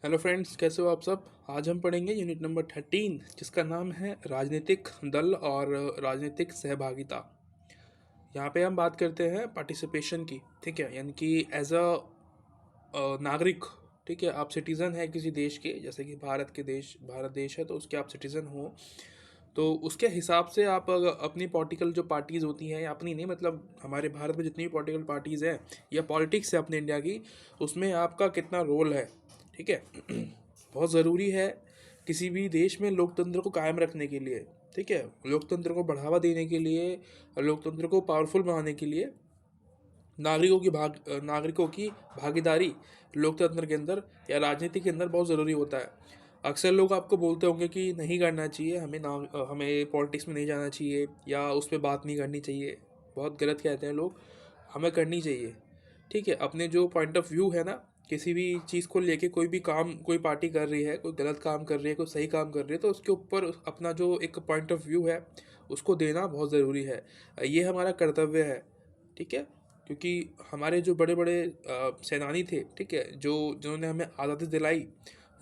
Hello friends, कैसे हो आप सब। आज हम पढ़ेंगे यूनिट नंबर 13 जिसका नाम है राजनीतिक दल और राजनीतिक सहभागिता। यहाँ पे हम बात करते हैं पार्टिसिपेशन की। ठीक है, यानी कि एज अ नागरिक। ठीक है, आप सिटीज़न है किसी देश के, जैसे कि भारत देश है तो उसके आप सिटीज़न हो। तो उसके हिसाब से आप अपनी पॉलिटिकल जो पार्टीज़ होती हैं, या अपनी नहीं मतलब हमारे भारत में जितनी भी पॉलिटिकल पार्टीज़ हैं या पॉलिटिक्स है अपने इंडिया की, उसमें आपका कितना रोल है। ठीक है बहुत ज़रूरी है किसी भी देश में लोकतंत्र को कायम रखने के लिए। ठीक है, लोकतंत्र को बढ़ावा देने के लिए, लोकतंत्र को पावरफुल बनाने के लिए नागरिकों की भागीदारी लोकतंत्र के अंदर या राजनीति के अंदर बहुत ज़रूरी होता है। अक्सर लोग आपको बोलते होंगे कि नहीं करना चाहिए, हमें पॉलिटिक्स में नहीं जाना चाहिए या उस पर बात नहीं करनी चाहिए। बहुत गलत कहते हैं लोग, हमें करनी चाहिए। ठीक है, अपने जो पॉइंट ऑफ व्यू है ना, किसी भी चीज़ को लेके, कोई भी काम कोई पार्टी कर रही है, कोई गलत काम कर रही है, कोई सही काम कर रही है, तो उसके ऊपर अपना जो एक पॉइंट ऑफ व्यू है उसको देना बहुत ज़रूरी है। ये हमारा कर्तव्य है। ठीक है, क्योंकि हमारे जो बड़े बड़े सेनानी थे, ठीक है, जिन्होंने हमें आज़ादी दिलाई,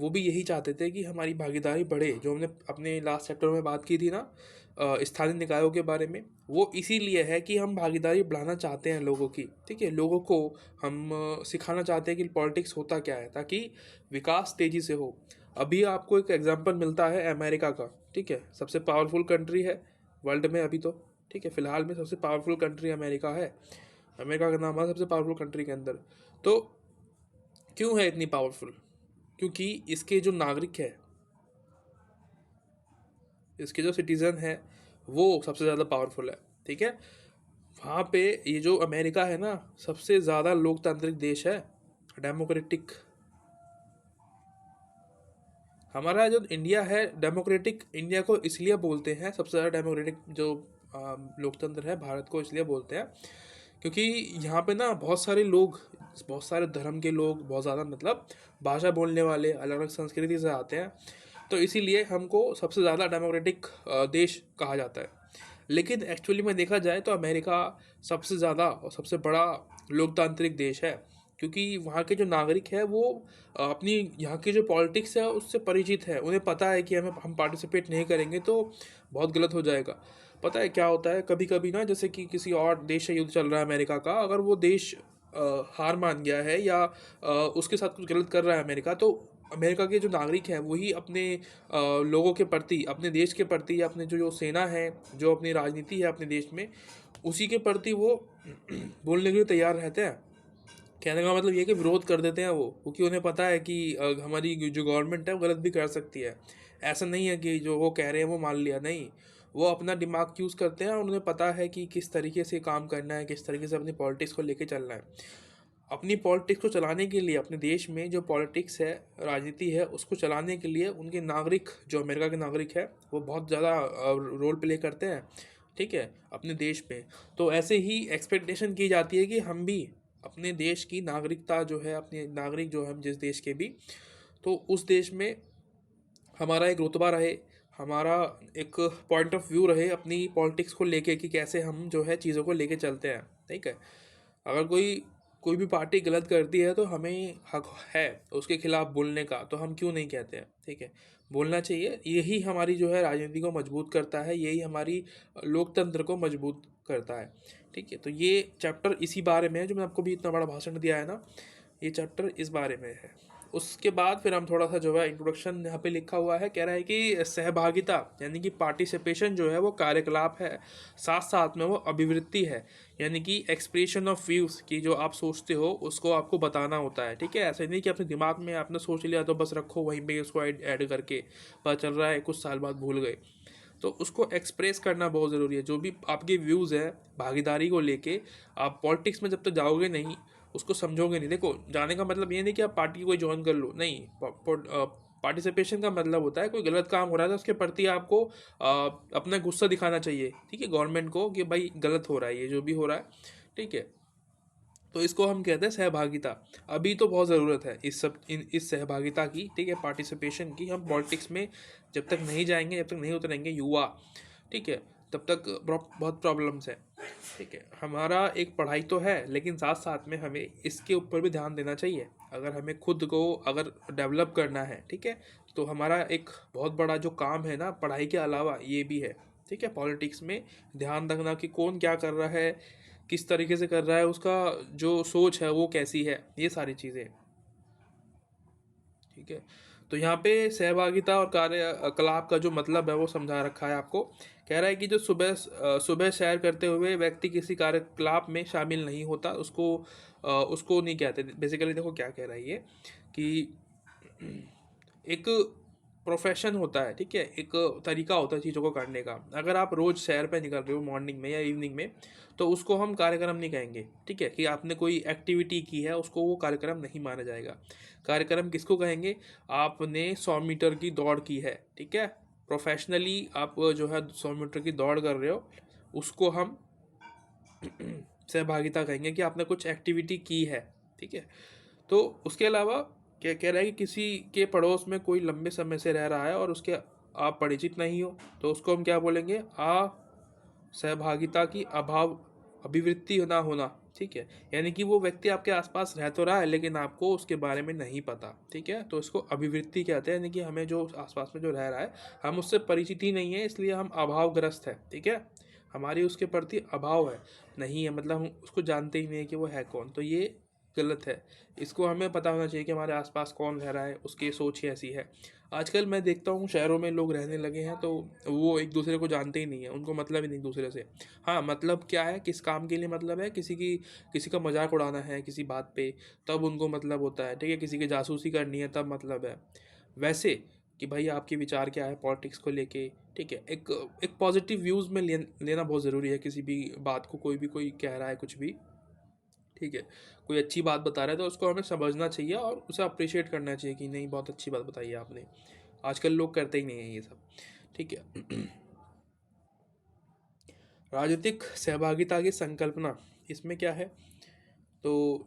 वो भी यही चाहते थे कि हमारी भागीदारी बढ़े। जो हमने अपने लास्ट चैप्टर में बात की थी ना स्थानीय निकायों के बारे में, वो इसीलिए है कि हम भागीदारी बढ़ाना चाहते हैं लोगों की। ठीक है, लोगों को हम सिखाना चाहते हैं कि पॉलिटिक्स होता क्या है, ताकि विकास तेज़ी से हो। अभी आपको एक एग्जांपल मिलता है अमेरिका का। ठीक है, सबसे पावरफुल कंट्री है वर्ल्ड में अभी तो। ठीक है, फिलहाल में सबसे पावरफुल कंट्री अमेरिका है। अमेरिका का नाम है सबसे पावरफुल कंट्री के अंदर। तो क्यों है इतनी पावरफुल? क्योंकि इसके जो नागरिक है, इसके जो सिटीज़न है, वो सबसे ज़्यादा पावरफुल है। ठीक है, वहाँ पे ये जो अमेरिका है ना, सबसे ज़्यादा लोकतांत्रिक देश है, डेमोक्रेटिक। हमारा जो इंडिया है, डेमोक्रेटिक इंडिया को इसलिए बोलते हैं, सबसे ज़्यादा डेमोक्रेटिक जो लोकतंत्र है भारत को इसलिए बोलते हैं क्योंकि यहाँ पे ना बहुत सारे लोग, बहुत सारे धर्म के लोग, बहुत ज़्यादा मतलब भाषा बोलने वाले, अलग अलग संस्कृति से आते हैं। तो इसीलिए हमको सबसे ज़्यादा डेमोक्रेटिक देश कहा जाता है। लेकिन एक्चुअली में देखा जाए तो अमेरिका सबसे ज़्यादा और सबसे बड़ा लोकतांत्रिक देश है, क्योंकि वहाँ के जो नागरिक हैं वो अपनी यहाँ की जो पॉलिटिक्स है उससे परिचित है। उन्हें पता है कि हम पार्टिसिपेट नहीं करेंगे तो बहुत गलत हो जाएगा। पता है क्या होता है, कभी कभी ना, जैसे कि किसी और देश से युद्ध चल रहा है अमेरिका का, अगर वो देश हार मान गया है या उसके साथ कुछ गलत कर रहा है अमेरिका, तो अमेरिका के जो नागरिक हैं वही अपने लोगों के प्रति, अपने देश के प्रति, या अपने जो सेना है, जो अपनी राजनीति है अपने देश में, उसी के प्रति वो बोलने के लिए तैयार रहते हैं। कहने का मतलब ये है कि विरोध कर देते हैं वो, क्योंकि उन्हें पता है कि हमारी जो गवर्नमेंट है वो गलत भी कर सकती है। ऐसा नहीं है कि जो वो कह रहे हैं वो मान लिया, नहीं। वो अपना दिमाग यूज़ करते हैं और उन्हें पता है कि किस तरीके से काम करना है, किस तरीके से अपनी पॉलिटिक्स को लेके चलना है। अपनी पॉलिटिक्स को चलाने के लिए, अपने देश में जो पॉलिटिक्स है, राजनीति है, उसको चलाने के लिए उनके नागरिक, जो अमेरिका के नागरिक है, वो बहुत ज़्यादा रोल प्ले करते हैं। ठीक है, अपने देश में। तो ऐसे ही एक्सपेक्टेशन की जाती है कि हम भी अपने देश की नागरिकता जो है, अपने नागरिक जो हम जिस देश के भी, तो उस देश में हमारा एक रुतबा रहे, हमारा एक पॉइंट ऑफ व्यू रहे अपनी पॉलिटिक्स को लेके, कि कैसे हम जो है चीज़ों को लेके चलते हैं। ठीक है, अगर कोई कोई भी पार्टी गलत करती है तो हमें हक है उसके खिलाफ बोलने का, तो हम क्यों नहीं कहते हैं। ठीक है, बोलना चाहिए। यही हमारी जो है राजनीति को मजबूत करता है, यही हमारी लोकतंत्र को मजबूत करता है। ठीक है, तो ये चैप्टर इसी बारे में है, जो मैं आपको भी इतना बड़ा भाषण दिया है ना, ये चैप्टर इस बारे में है। उसके बाद फिर हम थोड़ा सा जो है इंट्रोडक्शन यहाँ पे लिखा हुआ है, कह रहा है कि सहभागिता यानी कि पार्टिसिपेशन जो है वो कार्यकलाप है, साथ साथ में वो अभिवृत्ति है, यानी कि एक्सप्रेशन ऑफ व्यूज़ की, जो आप सोचते हो उसको आपको बताना होता है। ठीक है, ऐसा नहीं कि अपने दिमाग में आपने सोच लिया तो बस रखो वहीं पे, उसको ऐड करके पता चल रहा है कुछ साल बाद भूल गए। तो उसको एक्सप्रेस करना बहुत ज़रूरी है। जो भी आपके व्यूज़ हैं भागीदारी को लेके, आप पॉलिटिक्स में जब तक जाओगे नहीं, उसको समझोगे नहीं। देखो, जाने का मतलब ये नहीं कि आप पार्टी कोई ज्वाइन कर लो, नहीं। पार्टिसिपेशन का मतलब होता है कोई गलत काम हो रहा है तो उसके प्रति आपको अपना गुस्सा दिखाना चाहिए। ठीक है, गवर्नमेंट को, कि भाई गलत हो रहा है ये जो भी हो रहा है। ठीक है, तो इसको हम कहते हैं सहभागिता। अभी तो बहुत ज़रूरत है इस सहभागिता की। ठीक है, पार्टिसिपेशन की। हम पॉलिटिक्स में जब तक नहीं जाएंगे, जब तक नहीं उतरेंगे युवा, ठीक है, तब तक बहुत प्रॉब्लम्स है। ठीक है, हमारा एक पढ़ाई तो है, लेकिन साथ साथ में हमें इसके ऊपर भी ध्यान देना चाहिए। अगर हमें खुद को अगर डेवलप करना है, ठीक है, तो हमारा एक बहुत बड़ा जो काम है ना पढ़ाई के अलावा ये भी है, ठीक है। पॉलिटिक्स में ध्यान रखना कि कौन क्या कर रहा है, किस तरीके से कर रहा है, उसका जो सोच है वो कैसी है, ये सारी चीज़ें, ठीक है। तो यहाँ पे सहभागिता और कार्यकलाप का जो मतलब है वो समझा रखा है आपको। कह रहा है कि जो सुबह सैर करते हुए व्यक्ति किसी कार्यकलाप में शामिल नहीं होता, उसको नहीं कहते। बेसिकली देखो क्या कह रहा है ये, कि एक प्रोफेशन होता है, ठीक है, एक तरीका होता है चीज़ों को करने का। अगर आप रोज़ सैर पे निकल रहे हो मॉर्निंग में या इवनिंग में, तो उसको हम कार्यक्रम नहीं कहेंगे, ठीक है, कि आपने कोई एक्टिविटी की है उसको वो कार्यक्रम नहीं माना जाएगा। कार्यक्रम किसको कहेंगे, आपने 100 मीटर की दौड़ की है, ठीक है, प्रोफेशनली आप जो है 100 मीटर की दौड़ कर रहे हो, उसको हम सहभागिता कहेंगे कि आपने कुछ एक्टिविटी की है, ठीक है। तो उसके अलावा क्या कह रहा है कि किसी के पड़ोस में कोई लंबे समय से रह रहा है और उसके आप परिचित नहीं हो, तो उसको हम क्या बोलेंगे, सहभागिता की अभाव, अभिवृत्ति ना होना, ठीक है। यानी कि वो व्यक्ति आपके आसपास रह तो रहा है लेकिन आपको उसके बारे में नहीं पता, ठीक है, तो इसको अभिवृत्ति कहते हैं। यानी कि हमें जो आसपास में जो रह रहा है हम उससे परिचित ही नहीं है, इसलिए हम अभावग्रस्त है, ठीक है, हमारी उसके प्रति अभाव है, नहीं है, मतलब हम उसको जानते ही नहीं है कि वो है कौन, तो ये गलत है। इसको हमें पता होना चाहिए कि हमारे आसपास कौन रह रहा है, उसकी सोच ही ऐसी है। आजकल मैं देखता हूँ शहरों में लोग रहने लगे हैं तो वो एक दूसरे को जानते ही नहीं है, उनको मतलब ही नहीं एक दूसरे से। हाँ, मतलब क्या है, किस काम के लिए मतलब है, किसी का मजाक उड़ाना है किसी बात पे, तब उनको मतलब होता है, ठीक है, किसी की जासूसी करनी है तब मतलब है। वैसे कि भाई आपके विचार क्या है पॉलिटिक्स को लेके, ठीक है, एक पॉजिटिव व्यूज़ में लेना बहुत ज़रूरी है किसी भी बात को। कोई कह रहा है कुछ भी, ठीक है, कोई अच्छी बात बता रहा है तो उसको हमें समझना चाहिए और उसे अप्रिशिएट करना चाहिए कि नहीं बहुत अच्छी बात बताई है आपने। आजकल लोग करते ही नहीं हैं ये सब, ठीक है। राजनीतिक सहभागिता की संकल्पना, इसमें क्या है, तो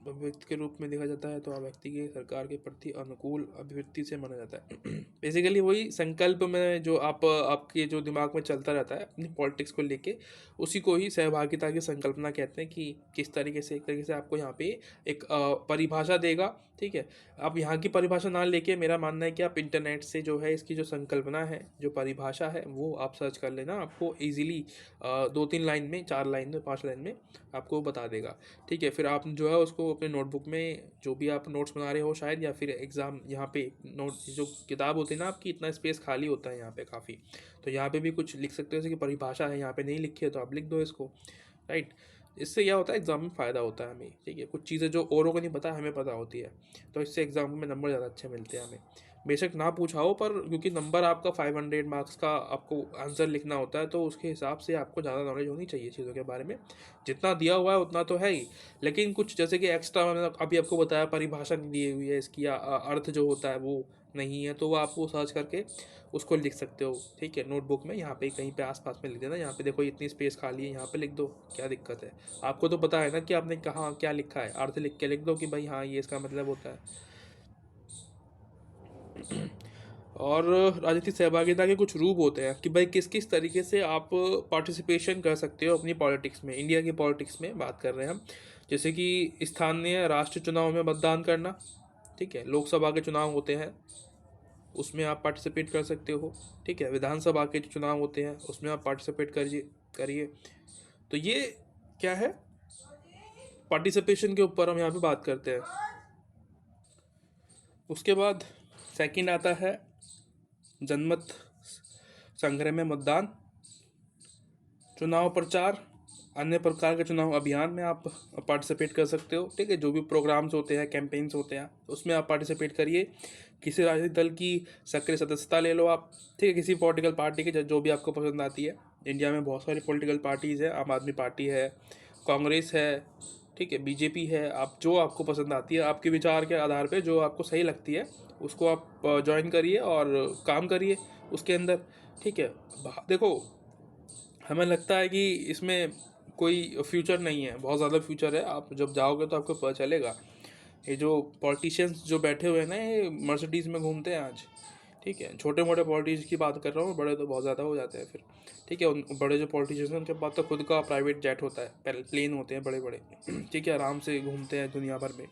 व्यक्ति के रूप में देखा जाता है तो व्यक्ति के सरकार के प्रति अनुकूल अभिवृत्ति से माना जाता है। बेसिकली वही संकल्प में जो आपके जो दिमाग में चलता रहता है अपनी पॉलिटिक्स को लेके, उसी को ही सहभागिता की संकल्पना कहते हैं। कि किस तरीके से, एक तरीके से आपको यहाँ पे एक परिभाषा देगा, ठीक है। आप यहाँ की परिभाषा ना लेके, मेरा मानना है कि आप इंटरनेट से जो है इसकी जो संकल्पना है, जो परिभाषा है, वो आप सर्च कर लेना, आपको ईजिली 2-3 लाइन में, 4 लाइन में, 5 लाइन में आपको बता देगा, ठीक है। फिर आप जो है उसको अपने नोटबुक में, जो भी आप नोट्स बना रहे हो शायद, या फिर एग्ज़ाम, यहाँ पे नोट जो किताब होती है ना आपकी, इतना स्पेस खाली होता है यहाँ पे काफ़ी, तो यहाँ पे भी कुछ लिख सकते हो, जैसे कि परिभाषा है, यहाँ पे नहीं लिखी है तो आप लिख दो इसको, राइट। इससे क्या होता है, एग्ज़ाम में फ़ायदा होता है हमें, ठीक है, कुछ चीज़ें जो औरों को नहीं पता हमें पता होती है, तो इससे एग्ज़ाम में नंबर ज़्यादा अच्छे मिलते हैं हमें। बेशक ना पूछा हो, पर क्योंकि नंबर आपका 500 मार्क्स का आपको आंसर लिखना होता है, तो उसके हिसाब से आपको ज़्यादा नॉलेज होनी चाहिए चीज़ों के बारे में। जितना दिया हुआ है उतना तो है ही, लेकिन कुछ जैसे कि एक्स्ट्रा, मैंने अभी आपको बताया परिभाषा नहीं दी हुई है इसकी, या अर्थ जो होता है वो नहीं है, तो वो आप वो सर्च करके उसको लिख सकते हो, ठीक है, नोटबुक में, यहाँ पे कहीं पे आसपास में लिख देना। यहाँ पे देखो इतनी स्पेस खाली है, यहाँ पे लिख दो, क्या दिक्कत है, आपको तो पता है ना कि आपने कहाँ क्या लिखा है, अर्थ लिख के लिख दो कि भाई हाँ ये इसका मतलब होता है। और राजनीतिक सहभागिता के कुछ रूप होते हैं कि भाई किस किस तरीके से आप पार्टिसिपेशन कर सकते हो अपनी पॉलिटिक्स में। इंडिया की पॉलिटिक्स में बात कर रहे हैं हम, जैसे कि स्थानीय राष्ट्रीय चुनाव में मतदान करना, ठीक है, लोकसभा के चुनाव होते हैं उसमें आप पार्टिसिपेट कर सकते हो, ठीक है, विधानसभा के चुनाव होते हैं उसमें आप पार्टिसिपेट करिए। तो ये क्या है, पार्टिसिपेशन के ऊपर हम यहाँ पे बात करते हैं। उसके बाद सेकंड आता है जनमत संग्रह में मतदान, चुनाव प्रचार, अन्य प्रकार के चुनाव अभियान में आप पार्टिसिपेट कर सकते हो, ठीक है, जो भी प्रोग्राम्स होते हैं, कैंपेन्स होते हैं, उसमें आप पार्टिसिपेट करिए। किसी राजनीतिक दल की सक्रिय सदस्यता ले लो आप, ठीक है, किसी पॉलिटिकल पार्टी की जो भी आपको पसंद आती है। इंडिया में बहुत सारी पॉलिटिकल पार्टीज़ है, आम आदमी पार्टी है, कांग्रेस है, ठीक है, बीजेपी है, आप जो आपको पसंद आती है, आपके विचार के आधार पे जो आपको सही लगती है उसको आप ज्वाइन करिए और काम करिए उसके अंदर, ठीक है। देखो हमें लगता है कि इसमें कोई फ्यूचर नहीं है, बहुत ज़्यादा फ्यूचर है, आप जब जाओगे तो आपको पता चलेगा। ये जो पॉलिटिशियंस जो बैठे हुए हैं ना, ये मर्सिडीज़ में घूमते हैं आज, ठीक है, छोटे मोटे पॉलिटिशियंस की बात कर रहा हूँ, बड़े तो बहुत ज़्यादा हो जाते हैं फिर, ठीक है। उन बड़े जो पॉलिटिशियंस हैं उनके पास तो खुद का प्राइवेट जेट होता है, प्लेन होते हैं बड़े बड़े, ठीक है, आराम से घूमते हैं दुनिया भर में।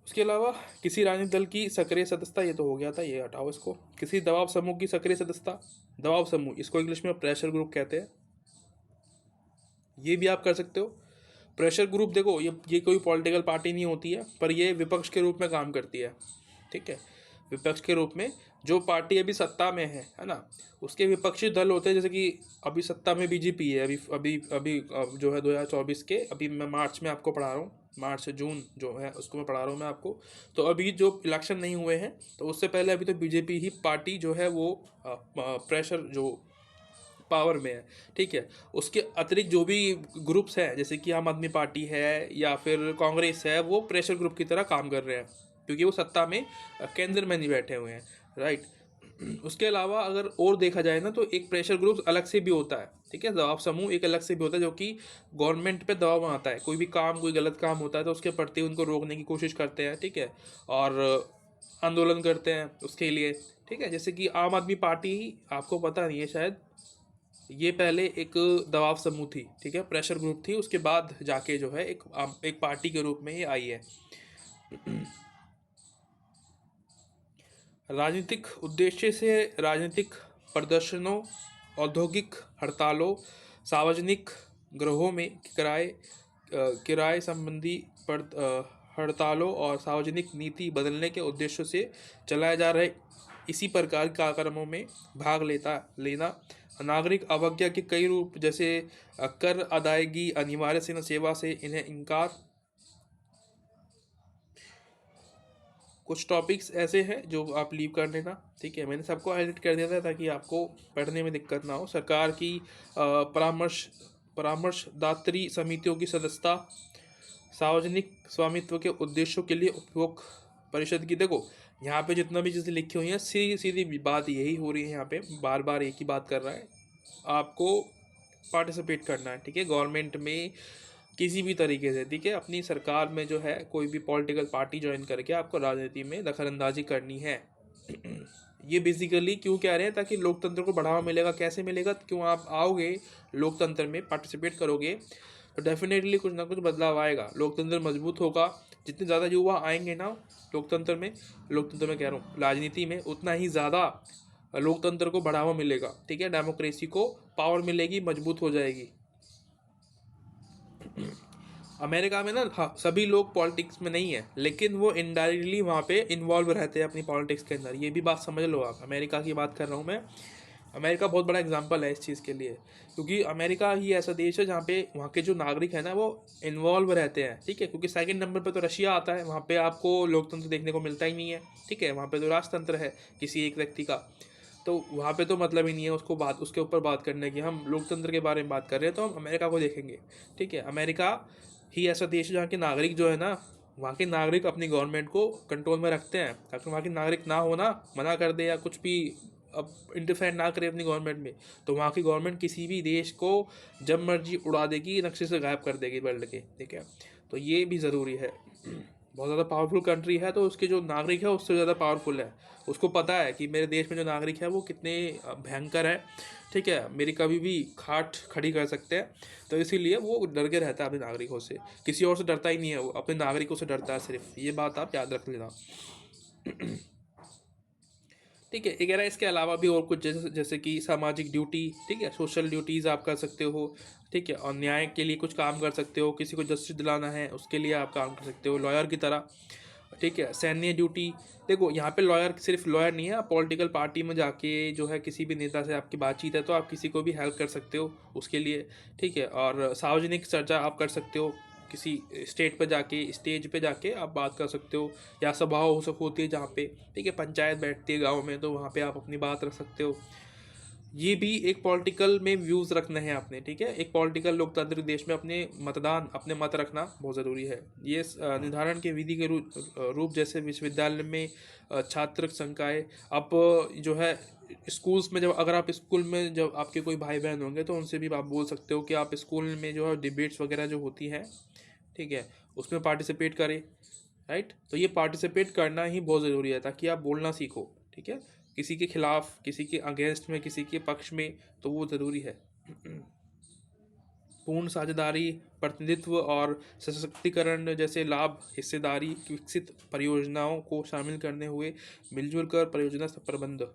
उसके अलावा किसी राजनीतिक दल की सक्रिय सदस्यता, ये तो हो गया था, ये हटाओ इसको। किसी दबाव समूह की सक्रिय सदस्यता, दबाव समूह, इसको इंग्लिश में प्रेशर ग्रुप कहते हैं, ये भी आप कर सकते हो। प्रेशर ग्रुप देखो, ये कोई पॉलिटिकल पार्टी नहीं होती है, पर ये विपक्ष के रूप में काम करती है, ठीक है। विपक्ष के रूप में जो पार्टी अभी सत्ता में है ना, उसके विपक्षी दल होते हैं, जैसे कि अभी सत्ता में बीजेपी है, अभी अभी अभी जो है 2024 के, अभी मैं मार्च में आपको पढ़ा रहा हूँ, मार्च से जून जो है उसको मैं पढ़ा रहा हूँ मैं आपको। तो अभी जो इलेक्शन नहीं हुए हैं, तो उससे पहले अभी तो बीजेपी ही पार्टी जो है वो प्रेशर जो पावर में है, ठीक है। उसके अतिरिक्त जो भी ग्रुप्स हैं, जैसे कि आम आदमी पार्टी है या फिर कांग्रेस है, वो प्रेशर ग्रुप की तरह काम कर रहे हैं, क्योंकि वो सत्ता में केंद्र में नहीं बैठे हुए हैं, राइट। उसके अलावा अगर और देखा जाए ना, तो एक प्रेशर ग्रुप अलग से भी होता है, ठीक है। दबाव समूह एक अलग से भी होता है, जो कि गवर्नमेंट पे दबाव बनाता है, कोई भी काम, कोई गलत काम होता है तो उसके प्रति उनको रोकने की कोशिश करते हैं, ठीक है, और आंदोलन करते हैं उसके लिए, ठीक है। जैसे कि आम आदमी पार्टी, आपको पता नहीं है शायद, ये पहले एक दबाव समूह थी, ठीक है, प्रेशर ग्रुप थी, उसके बाद जाके जो है एक पार्टी के रूप में ये आई है। राजनीतिक उद्देश्य से राजनीतिक प्रदर्शनों, औद्योगिक हड़तालों, सार्वजनिक गृहों में किराए संबंधी हड़तालों और सार्वजनिक नीति बदलने के उद्देश्यों से चलाए जा रहे इसी प्रकार के कार्यक्रमों में भाग लेना, नागरिक अवज्ञा के कई रूप, जैसे कर अदायगी, अनिवार्य सेवा से इन्हें इनकार। कुछ टॉपिक्स ऐसे हैं जो आप लीव कर लेना, ठीक है। मैंने सबको हाईलाइट कर दिया था ताकि आपको पढ़ने में दिक्कत ना हो। सरकार की परामर्शदात्री समितियों की सदस्यता, सार्वजनिक स्वामित्व के उद्देश्यों के लिए उपयोग परिषद की, देखो यहाँ पे जितना भी चीज़ें लिखी हुई हैं, सीधी सीधी बात यही हो रही है, यहाँ पे बार बार एक ही बात कर रहा है, आपको पार्टिसिपेट करना है, ठीक है, गवर्नमेंट में किसी भी तरीके से, ठीक है। अपनी सरकार में जो है कोई भी पॉलिटिकल पार्टी ज्वाइन करके आपको राजनीति में दखलंदाजी करनी है। ये बेसिकली क्यों कह रहे हैं, ताकि लोकतंत्र को बढ़ावा मिलेगा। कैसे मिलेगा, क्यों आप आओगे लोकतंत्र में, पार्टिसिपेट करोगे, तो डेफिनेटली कुछ ना कुछ बदलाव आएगा, लोकतंत्र मजबूत होगा। जितने ज़्यादा युवा आएंगे ना लोकतंत्र में कह रहा हूँ राजनीति में, उतना ही ज़्यादा लोकतंत्र को बढ़ावा मिलेगा, ठीक है, डेमोक्रेसी को पावर मिलेगी, मजबूत हो जाएगी। अमेरिका में ना, हाँ, सभी लोग पॉलिटिक्स में नहीं है, लेकिन वो इनडायरेक्टली वहाँ पे इन्वॉल्व रहते हैं अपनी पॉलिटिक्स के अंदर, ये भी बात समझ लो आप। अमेरिका की बात कर रहा हूँ मैं, अमेरिका बहुत बड़ा एग्जांपल है इस चीज़ के लिए, क्योंकि अमेरिका ही ऐसा देश है जहाँ पे वहाँ के जो नागरिक है ना वो इन्वॉल्व रहते हैं, ठीक है। क्योंकि सेकंड नंबर पे तो रशिया आता है, वहाँ पे आपको लोकतंत्र देखने को मिलता ही नहीं है, ठीक है। वहाँ पे तो राजतंत्र है किसी एक व्यक्ति का, तो वहाँ पे तो मतलब ही नहीं है उसके ऊपर बात करने की। हम लोकतंत्र के बारे में बात कर रहे हैं तो हम अमेरिका को देखेंगे, ठीक है। अमेरिका ही ऐसा देश है जहाँ के नागरिक जो है ना, वहाँ के नागरिक अपनी गवर्नमेंट को कंट्रोल में रखते हैं, ताकि वहाँ के नागरिक ना होना, मना कर दे या कुछ भी अब इंटरफेयर ना करे अपनी गवर्नमेंट में, तो वहाँ की गवर्नमेंट किसी भी देश को जब मर्जी उड़ा देगी, नक्शे से गायब कर देगी वर्ल्ड के, ठीक है। तो ये भी ज़रूरी है। बहुत ज़्यादा पावरफुल कंट्री है, तो उसके जो नागरिक है उससे ज़्यादा पावरफुल है, उसको पता है कि मेरे देश में जो नागरिक है वो कितने भयंकर है, ठीक है, मेरी कभी भी खाट खड़ी कर सकते हैं। तो इसीलिए वो डर के रहता है अपने नागरिकों से, किसी और से डरता ही नहीं है, वो अपने नागरिकों से डरता है सिर्फ, ये बात आप याद रख लेना। ठीक है, ये कह रहा है इसके अलावा भी और कुछ, जैसे कि सामाजिक ड्यूटी, ठीक है, सोशल ड्यूटीज़ आप कर सकते हो, ठीक है, और न्याय के लिए कुछ काम कर सकते हो, किसी को जस्टिस दिलाना है उसके लिए आप काम कर सकते हो, लॉयर की तरह, ठीक है। सैन्य ड्यूटी, देखो यहाँ पे लॉयर सिर्फ लॉयर नहीं है, आप पॉलिटिकल पार्टी में जाके जो है किसी भी नेता से आपकी बातचीत है तो आप किसी को भी हेल्प कर सकते हो उसके लिए, ठीक है। और सार्वजनिक चर्चा आप कर सकते हो, किसी स्टेट पे जाके, स्टेज पे जाके आप बात कर सकते हो, या सभा होती है जहाँ पे, ठीक है, पंचायत बैठती है गाँव में, तो वहाँ पे आप अपनी बात रख सकते हो। ये भी एक पॉलिटिकल में व्यूज़ रखना है आपने, ठीक है। एक पॉलिटिकल लोकतांत्रिक देश में अपने मत रखना बहुत ज़रूरी है। ये निर्धारण के विधि के रूप जैसे विश्वविद्यालय में छात्र संकाय, आप जो है स्कूल्स में, जब अगर आप स्कूल में जब आपके कोई भाई बहन होंगे तो उनसे भी आप बोल सकते हो कि आप स्कूल में जो है डिबेट्स वगैरह जो होती हैं, ठीक है, उसमें पार्टिसिपेट करें, राइट। तो ये पार्टिसिपेट करना ही बहुत ज़रूरी है, ताकि आप बोलना सीखो, ठीक है, किसी के खिलाफ, किसी के अगेंस्ट में, किसी के पक्ष में, तो वो ज़रूरी है। पूर्ण साझेदारी, प्रतिनिधित्व और सशक्तिकरण जैसे लाभ, हिस्सेदारी, विकसित परियोजनाओं को शामिल करने हुए मिलजुल कर परियोजना प्रबंध।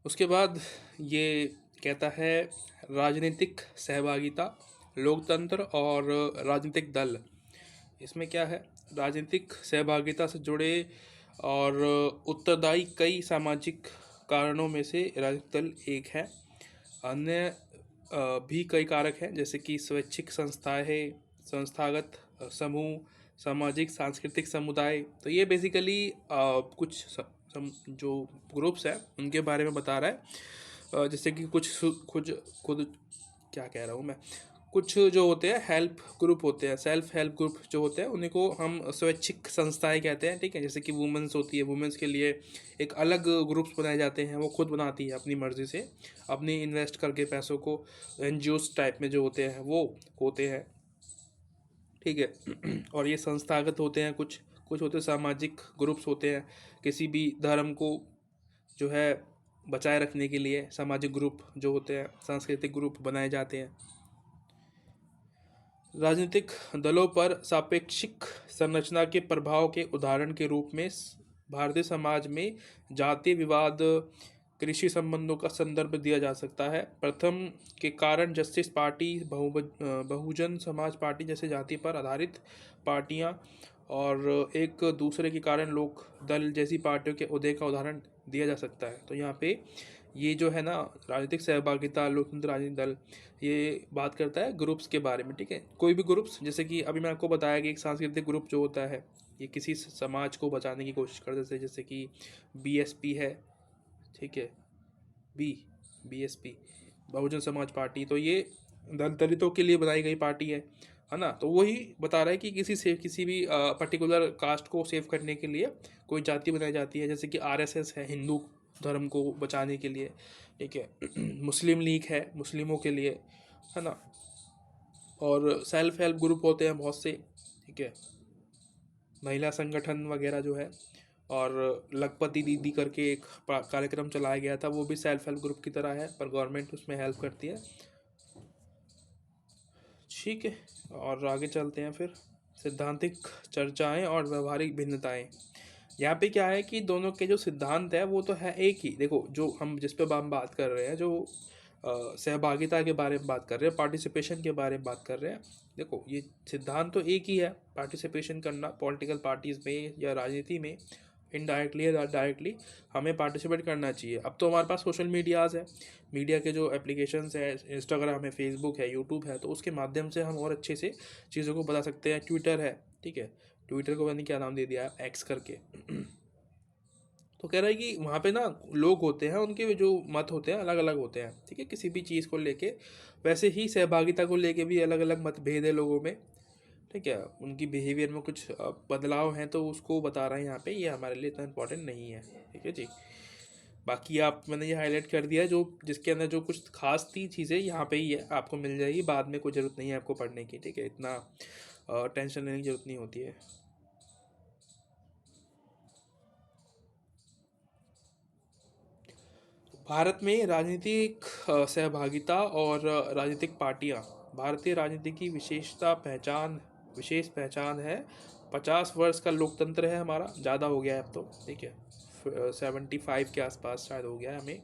उसके बाद ये कहता है राजनीतिक सहभागिता, लोकतंत्र और राजनीतिक दल। इसमें क्या है, राजनीतिक सहभागिता से जुड़े और उत्तरदायी कई सामाजिक कारणों में से राजनीतिक दल एक है। अन्य भी कई कारक हैं, जैसे कि स्वैच्छिक संस्थाएं है, संस्थागत समूह, सामाजिक सांस्कृतिक समुदाय। तो ये बेसिकली कुछ जो ग्रुप्स हैं उनके बारे में बता रहा है। जैसे कि कुछ खुद खुद क्या कह रहा हूँ मैं, कुछ जो होते हैं हेल्प ग्रुप होते हैं, सेल्फ हेल्प ग्रुप जो होते हैं उन्हीं को हम स्वैच्छिक संस्थाएं कहते हैं, ठीक है। जैसे कि वुमेंस होती है, वुमेंस के लिए एक अलग ग्रुप्स बनाए जाते हैं, वो खुद बनाती है अपनी मर्ज़ी से, अपनी इन्वेस्ट करके पैसों को। एनजीओस टाइप में जो होते हैं वो होते हैं, ठीक है। और ये संस्थागत होते हैं, कुछ कुछ होते सामाजिक ग्रुप्स होते हैं, किसी भी धर्म को जो है बचाए रखने के लिए सामाजिक ग्रुप जो होते हैं, सांस्कृतिक ग्रुप बनाए जाते हैं। राजनीतिक दलों पर सापेक्षिक संरचना के प्रभाव के उदाहरण के रूप में भारतीय समाज में जातीय विवाद, कृषि संबंधों का संदर्भ दिया जा सकता है। प्रथम के कारण justice party, Bahujan Samaj party जैसे जाति पर आधारित पार्टियां, और एक दूसरे के कारण लोक दल जैसी पार्टियों के उदय का उदाहरण दिया जा सकता है। तो यहाँ पे ये जो है ना राजनीतिक सहभागिता, लोकतंत्र, राजनीतिक दल, ये बात करता है ग्रुप्स के बारे में, ठीक है। कोई भी ग्रुप्स, जैसे कि अभी मैं आपको बताया कि एक सांस्कृतिक ग्रुप जो होता है ये किसी समाज को बचाने की कोशिश करते हैं, जैसे कि बीएसपी है, ठीक है, बीएसपी, बहुजन समाज पार्टी। तो ये दलितों के लिए बनाई गई पार्टी है ना। तो वही बता रहा है कि किसी भी पर्टिकुलर कास्ट को सेव करने के लिए कोई जाति बनाई जाती है, जैसे कि आरएसएस है हिंदू धर्म को बचाने के लिए, ठीक है। मुस्लिम लीग है मुस्लिमों के लिए, है ना। और सेल्फ हेल्प ग्रुप होते हैं बहुत से, ठीक है, महिला संगठन वगैरह जो है। और लखपति दीदी करके एक कार्यक्रम चलाया गया था, वो भी सेल्फ हेल्प ग्रुप की तरह है, पर गवर्नमेंट उसमें हेल्प करती है, ठीक है। और आगे चलते हैं फिर, सिद्धांतिक चर्चाएं और व्यवहारिक भिन्नताएं। यहाँ पे क्या है कि दोनों के जो सिद्धांत है वो तो है एक ही। देखो जो हम जिस पे हम बात कर रहे हैं, जो सहभागिता के बारे में बात कर रहे हैं, पार्टिसिपेशन के बारे में बात कर रहे हैं, देखो ये सिद्धांत तो एक ही है, पार्टिसिपेशन करना पॉलिटिकल पार्टीज़ में या राजनीति में, इनडायरेक्टली या डायरेक्टली हमें पार्टिसिपेट करना चाहिए। अब तो हमारे पास सोशल मीडियाज़ है, मीडिया के जो एप्लीकेशंस है, इंस्टाग्राम है, फेसबुक है, यूट्यूब है, तो उसके माध्यम से हम और अच्छे से चीज़ों को बता सकते हैं। ट्विटर है, ठीक है, ट्विटर को मैंने क्या नाम दे दिया है, एक्स करके। तो कह रहा है कि वहाँ पे ना लोग होते हैं, उनके जो मत होते हैं अलग अलग होते हैं, ठीक है, किसी भी चीज़ को लेके। वैसे ही सहभागिता को लेके भी अलग अलग मतभेद है लोगों में, ठीक है, उनकी बिहेवियर में कुछ बदलाव हैं, तो उसको बता रहे हैं यहाँ पे। ये हमारे लिए इतना इम्पोर्टेंट नहीं है, ठीक है जी। बाकी आप मैंने ये हाईलाइट कर दिया है, जो जिसके अंदर जो कुछ खास थी चीज़ें यहाँ पे ही है, आपको मिल जाएगी, बाद में कोई ज़रूरत नहीं है आपको पढ़ने की, ठीक है। इतना टेंशन लेने की ज़रूरत नहीं होती है। भारत में राजनीतिक सहभागिता और राजनीतिक पार्टियां भारतीय राजनीति की विशेष पहचान है। 50 वर्ष का लोकतंत्र है हमारा, ज़्यादा हो गया है अब तो, ठीक है, 75 के आसपास शायद हो गया है हमें।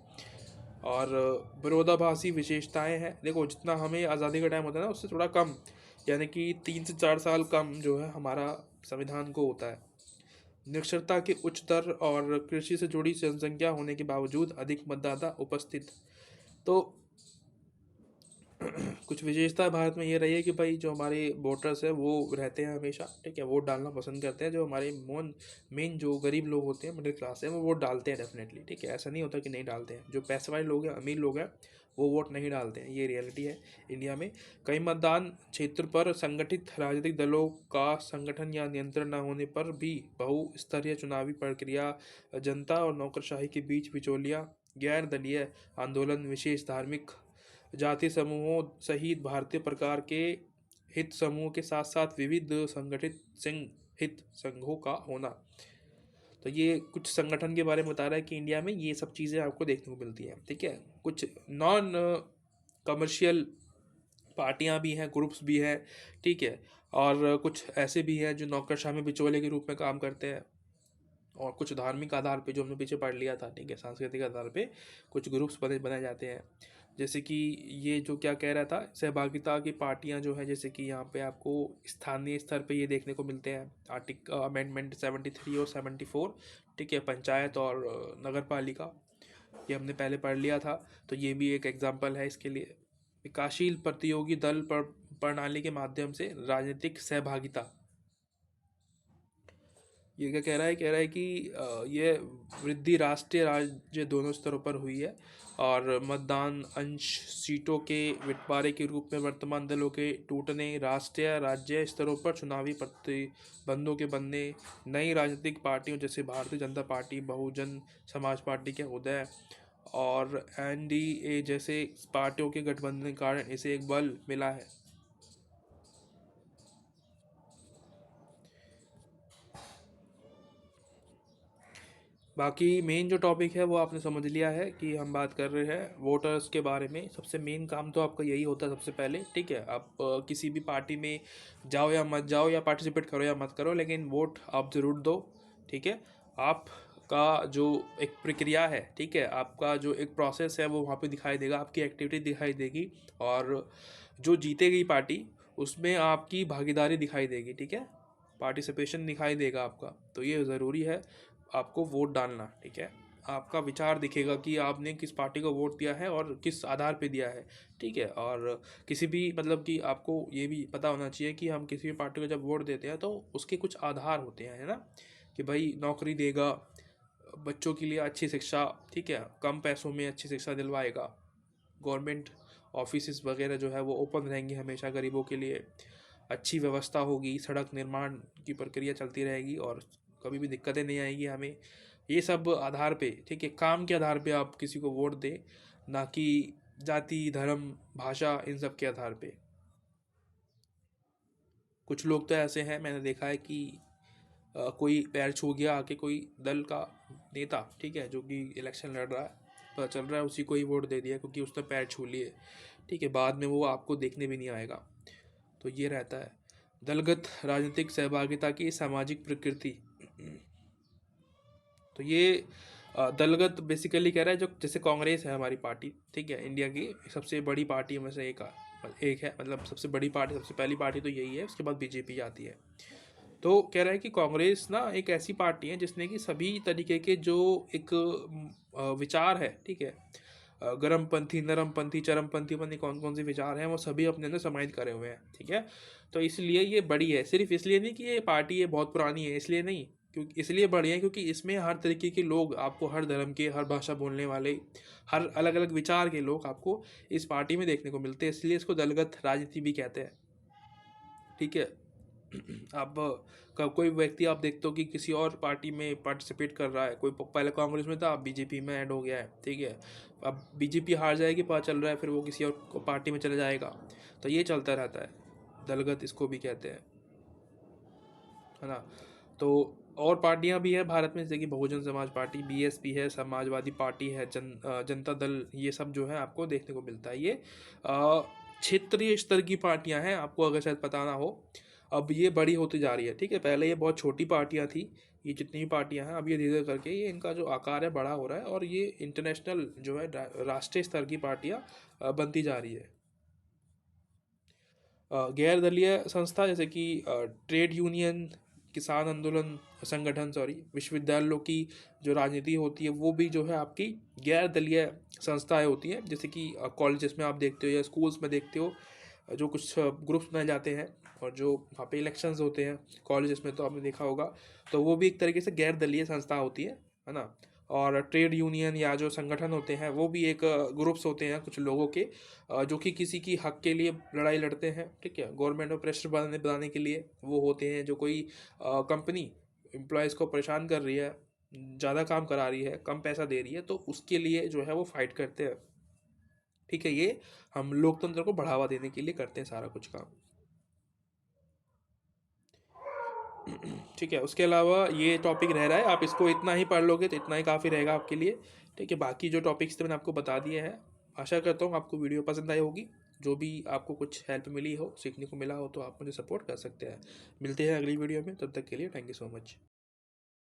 और विरोधाभासी विशेषताएं हैं। देखो जितना हमें आज़ादी का टाइम होता है ना, उससे थोड़ा कम, यानी कि 3 से 4 साल कम जो है हमारा संविधान को होता है। निरक्षरता के उच्च दर और कृषि से जुड़ी जनसंख्या होने के बावजूद अधिक मतदाता उपस्थित। तो कुछ विशेषता भारत में ये रही है कि भाई जो हमारे वोटर्स है वो रहते हैं हमेशा, ठीक है, वोट डालना पसंद करते हैं। जो हमारे मेन जो गरीब लोग होते हैं, मिडिल क्लास है, वो वोट डालते हैं डेफिनेटली, ठीक है, ऐसा नहीं होता कि नहीं डालते हैं। जो पैसे वाले लोग हैं, अमीर लोग हैं, वो वोट नहीं डालते हैं, ये रियलिटी है इंडिया में। कई मतदान क्षेत्र पर संगठित राजनीतिक दलों का संगठन या नियंत्रण न होने पर भी बहुस्तरीय चुनावी प्रक्रिया, जनता और नौकरशाही के बीच बिचौलियाँ, गैर दलीय आंदोलन, विशेष धार्मिक जाति समूहों सहित भारतीय प्रकार के हित समूह के साथ साथ विविध संगठित हित संघों का होना। तो ये कुछ संगठन के बारे में बता रहा है कि इंडिया में ये सब चीज़ें आपको देखने को मिलती हैं, ठीक है। कुछ नॉन कमर्शियल पार्टियां भी हैं, ग्रुप्स भी हैं, ठीक है। और कुछ ऐसे भी हैं जो नौकरशाह में बिचौले के रूप में काम करते हैं, और कुछ धार्मिक आधार पे जो हमने पीछे पढ़ लिया था, ठीक है, सांस्कृतिक आधार पे कुछ ग्रुप्स बनाए जाते हैं। जैसे कि ये जो क्या कह रहा था, सहभागिता की पार्टियां जो है, जैसे कि यहाँ पे आपको स्थानीय स्तर पे ये देखने को मिलते हैं, अमेंडमेंट 73 और 74, ठीक है, पंचायत और नगर पालिका, ये हमने पहले पढ़ लिया था। तो ये भी एक एग्जाम्पल है इसके लिए। विकासशील प्रतियोगी दल प्रणाली के माध्यम से राजनीतिक सहभागिता, ये क्या कह रहा है कि ये वृद्धि राष्ट्रीय राज्य दोनों स्तरों पर हुई है, और मतदान अंश सीटों के बंटवारे के रूप में वर्तमान दलों के टूटने, राष्ट्रीय राज्य स्तरों पर चुनावी प्रतिबंधों के बनने, नई राजनीतिक पार्टियों जैसे भारतीय जनता पार्टी, बहुजन समाज पार्टी के उदय और एनडीए जैसे पार्टियों के गठबंधन के कारण इसे एक बल मिला है। बाकी मेन जो टॉपिक है वो आपने समझ लिया है कि हम बात कर रहे हैं वोटर्स के बारे में। सबसे मेन काम तो आपका यही होता है सबसे पहले, ठीक है। आप किसी भी पार्टी में जाओ या मत जाओ, या पार्टिसिपेट करो या मत करो, लेकिन वोट आप ज़रूर दो, ठीक है। आपका जो एक प्रक्रिया है, ठीक है, आपका जो एक प्रोसेस है वो वहाँ पे दिखाई देगा, आपकी एक्टिविटी दिखाई देगी, और जो जीतेगी पार्टी उसमें आपकी भागीदारी दिखाई देगी, ठीक है, पार्टिसिपेशन दिखाई देगा आपका। तो ये ज़रूरी है आपको वोट डालना, ठीक है। आपका विचार दिखेगा कि आपने किस पार्टी को वोट दिया है और किस आधार पे दिया है, ठीक है। और किसी भी मतलब कि आपको ये भी पता होना चाहिए कि हम किसी भी पार्टी को जब वोट देते हैं तो उसके कुछ आधार होते हैं, है ना, कि भाई नौकरी देगा, बच्चों के लिए अच्छी शिक्षा, ठीक है, कम पैसों में अच्छी शिक्षा दिलवाएगा, गवर्नमेंट ऑफिस वगैरह जो है वो ओपन रहेंगे हमेशा गरीबों के लिए, अच्छी व्यवस्था होगी, सड़क निर्माण की प्रक्रिया चलती रहेगी और कभी भी दिक्कतें नहीं आएगी हमें। ये सब आधार पे, ठीक है, काम के आधार पे आप किसी को वोट दें, ना कि जाति, धर्म, भाषा, इन सब के आधार पे। कुछ लोग तो ऐसे हैं, मैंने देखा है कि कोई पैर छू गया आके, कोई दल का नेता, ठीक है, जो कि इलेक्शन लड़ रहा है, पता चल रहा है उसी को ही वोट दे दिया क्योंकि उसने पैर छू लिए, ठीक है, बाद में वो आपको देखने भी नहीं आएगा। तो ये रहता है दलगत राजनीतिक सहभागिता की सामाजिक प्रकृति। तो ये दलगत बेसिकली कह रहा है, जो जैसे कांग्रेस है हमारी पार्टी, ठीक है, इंडिया की सबसे बड़ी पार्टी में से एक है, मतलब सबसे बड़ी पार्टी, सबसे पहली पार्टी तो यही है, उसके बाद बीजेपी आती है। तो कह रहा है कि कांग्रेस ना एक ऐसी पार्टी है जिसने कि सभी तरीके के जो एक विचार है, ठीक है, गर्मपंथी, नरमपंथी, चरमपंथी, पता नहीं कौन कौन से विचार हैं, वो सभी अपने अंदर समाहित करे हुए हैं, ठीक है। तो इसलिए ये बड़ी है, सिर्फ इसलिए नहीं कि ये पार्टी है बहुत पुरानी है, इसलिए नहीं, क्योंकि इसलिए बड़ी है क्योंकि इसमें हर तरीके के लोग आपको, हर धर्म के, हर भाषा बोलने वाले, हर अलग अलग विचार के लोग आपको इस पार्टी में देखने को मिलते हैं, इसलिए इसको दलगत राजनीति भी कहते हैं, ठीक है। अब कोई व्यक्ति आप देखते हो कि किसी और पार्टी में पार्टिसिपेट कर रहा है, कोई पहले कांग्रेस में था, अब बीजेपी में ऐड हो गया है, ठीक है, अब बीजेपी हार जाएगी पता चल रहा है, फिर वो किसी और पार्टी में चला जाएगा। तो ये चलता रहता है, दलगत इसको भी कहते हैं, है ना। तो और पार्टियां भी हैं भारत में, जैसे कि बहुजन समाज पार्टी, बीएसपी है, समाजवादी पार्टी है, जनता दल, ये सब जो है आपको देखने को मिलता है। ये क्षेत्रीय स्तर की पार्टियां हैं, आपको अगर शायद पता ना हो, अब ये बड़ी होती जा रही है, ठीक है। पहले ये बहुत छोटी पार्टियां थी, ये जितनी भी पार्टियां हैं, अब ये धीरे धीरे करके ये इनका जो आकार है बड़ा हो रहा है, और ये इंटरनेशनल जो है राष्ट्रीय स्तर की पार्टियां बनती जा रही है। गैर दलीय संस्था जैसे कि ट्रेड यूनियन, किसान आंदोलन संगठन, सॉरी, विश्वविद्यालयों की जो राजनीति होती है वो भी जो है आपकी गैर दलीय संस्थाएं होती हैं, जैसे कि कॉलेजेस में आप देखते हो या स्कूल्स में देखते हो, जो कुछ ग्रुप्स बनाए जाते हैं, और जो वहाँ पे इलेक्शंस होते हैं कॉलेजेस में, तो आपने देखा होगा, तो वो भी एक तरीके से गैर दलीय संस्था होती है ना। और ट्रेड यूनियन या जो संगठन होते हैं वो भी एक ग्रुप्स होते हैं कुछ लोगों के, जो कि किसी की हक के लिए लड़ाई लड़ते हैं, ठीक है, गवर्नमेंट में प्रेशर बनाने के लिए वो होते हैं, जो कोई कंपनी एम्प्लॉयज़ को परेशान कर रही है, ज़्यादा काम करा रही है, कम पैसा दे रही है, तो उसके लिए जो है वो फाइट करते हैं, ठीक है। ये हम लोकतंत्र को बढ़ावा देने के लिए करते हैं सारा कुछ काम। ठीक है, उसके अलावा ये टॉपिक रह रहा है, आप इसको इतना ही पढ़ लोगे तो इतना ही काफ़ी रहेगा आपके लिए। ठीक है, बाकी जो टॉपिक्स थे मैंने आपको बता दिए हैं। आशा करता हूँ आपको वीडियो पसंद आई होगी। जो भी आपको कुछ हेल्प मिली हो, सीखने को मिला हो, तो आप मुझे सपोर्ट कर सकते हैं। मिलते हैं अगली वीडियो में, तब तक के लिए थैंक यू सो मच।